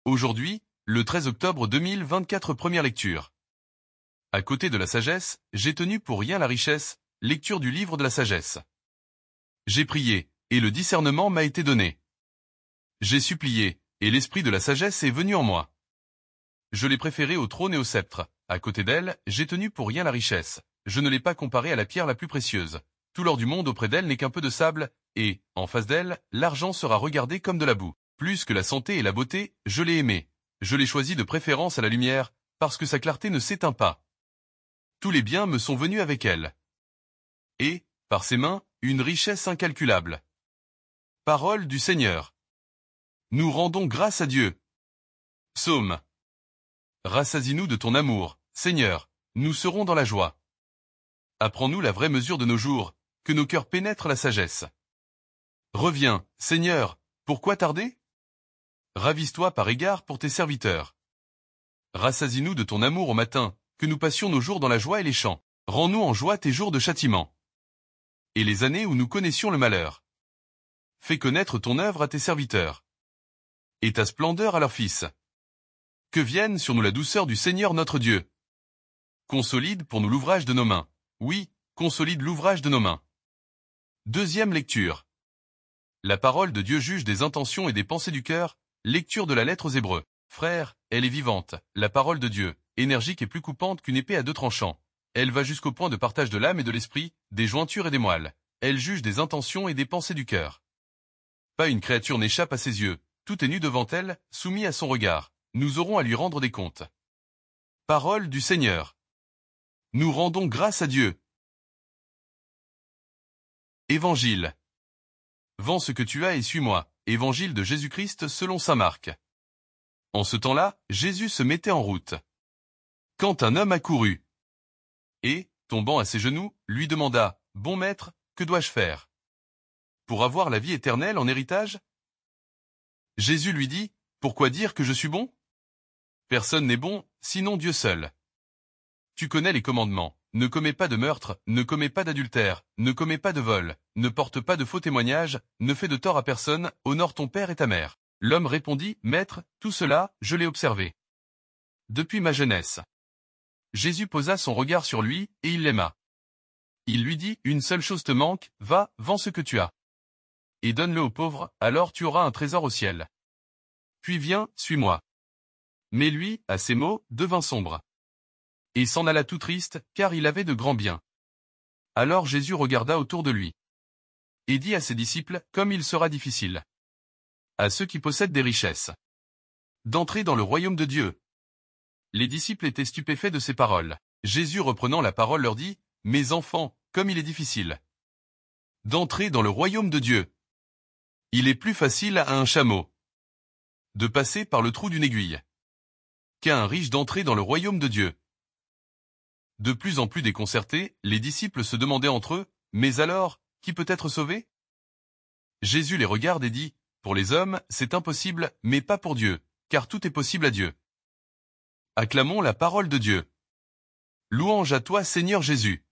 Aujourd'hui, le 13 octobre 2024, première lecture. À côté de la sagesse, j'ai tenu pour rien la richesse, lecture du livre de la sagesse. J'ai prié, et le discernement m'a été donné. J'ai supplié, et l'esprit de la sagesse est venu en moi. Je l'ai préférée au trône et au sceptre. À côté d'elle, j'ai tenu pour rien la richesse. Je ne l'ai pas comparée à la pierre la plus précieuse. Tout l'or du monde auprès d'elle n'est qu'un peu de sable, et, en face d'elle, l'argent sera regardé comme de la boue. Plus que la santé et la beauté, je l'ai aimée. Je l'ai choisie de préférence à la lumière, parce que sa clarté ne s'éteint pas. Tous les biens me sont venus avec elle. Et, par ses mains, une richesse incalculable. Parole du Seigneur. Nous rendons grâce à Dieu. Psaume. Rassasie-nous de ton amour, Seigneur, nous serons dans la joie. Apprends-nous la vraie mesure de nos jours, que nos cœurs pénètrent la sagesse. Reviens, Seigneur, pourquoi tarder? Ravise-toi par égard pour tes serviteurs. Rassasie-nous de ton amour au matin, que nous passions nos jours dans la joie et les chants. Rends-nous en joie tes jours de châtiment. Et les années où nous connaissions le malheur. Fais connaître ton œuvre à tes serviteurs. Et ta splendeur à leurs fils. Que vienne sur nous la douceur du Seigneur notre Dieu. Consolide pour nous l'ouvrage de nos mains. Oui, consolide l'ouvrage de nos mains. Deuxième lecture. La parole de Dieu juge des intentions et des pensées du cœur. Lecture de la lettre aux Hébreux. Frères, elle est vivante, la parole de Dieu, énergique et plus coupante qu'une épée à deux tranchants. Elle va jusqu'au point de partage de l'âme et de l'esprit, des jointures et des moelles. Elle juge des intentions et des pensées du cœur. Pas une créature n'échappe à ses yeux. Tout est nu devant elle, soumis à son regard. Nous aurons à lui rendre des comptes. Parole du Seigneur. Nous rendons grâce à Dieu. Évangile. Vends ce que tu as et suis-moi. Évangile de Jésus-Christ selon saint Marc. En ce temps-là, Jésus se mettait en route. Quand un homme accourut, et, tombant à ses genoux, lui demanda, « Bon maître, que dois-je faire pour avoir la vie éternelle en héritage ?» Jésus lui dit, « Pourquoi dire que je suis bon? Personne n'est bon, sinon Dieu seul. Tu connais les commandements. Ne commets pas de meurtre, ne commets pas d'adultère, ne commets pas de vol, ne porte pas de faux témoignages, ne fais de tort à personne, honore ton père et ta mère. » L'homme répondit, « Maître, tout cela, je l'ai observé depuis ma jeunesse. » Jésus posa son regard sur lui, et il l'aima. Il lui dit, « Une seule chose te manque, va, vends ce que tu as. Et donne-le aux pauvres, alors tu auras un trésor au ciel. Puis viens, suis-moi. » Mais lui, à ces mots, devint sombre. Et s'en alla tout triste, car il avait de grands biens. Alors Jésus regarda autour de lui. Et dit à ses disciples, comme il sera difficile à ceux qui possèdent des richesses d'entrer dans le royaume de Dieu. Les disciples étaient stupéfaits de ces paroles. Jésus reprenant la parole leur dit, « Mes enfants, comme il est difficile d'entrer dans le royaume de Dieu. Il est plus facile à un chameau de passer par le trou d'une aiguille qu'à un riche d'entrer dans le royaume de Dieu. » De plus en plus déconcertés, les disciples se demandaient entre eux, « Mais alors, qui peut être sauvé ?» Jésus les regarde et dit, « Pour les hommes, c'est impossible, mais pas pour Dieu, car tout est possible à Dieu. » Acclamons la parole de Dieu. Louange à toi, Seigneur Jésus.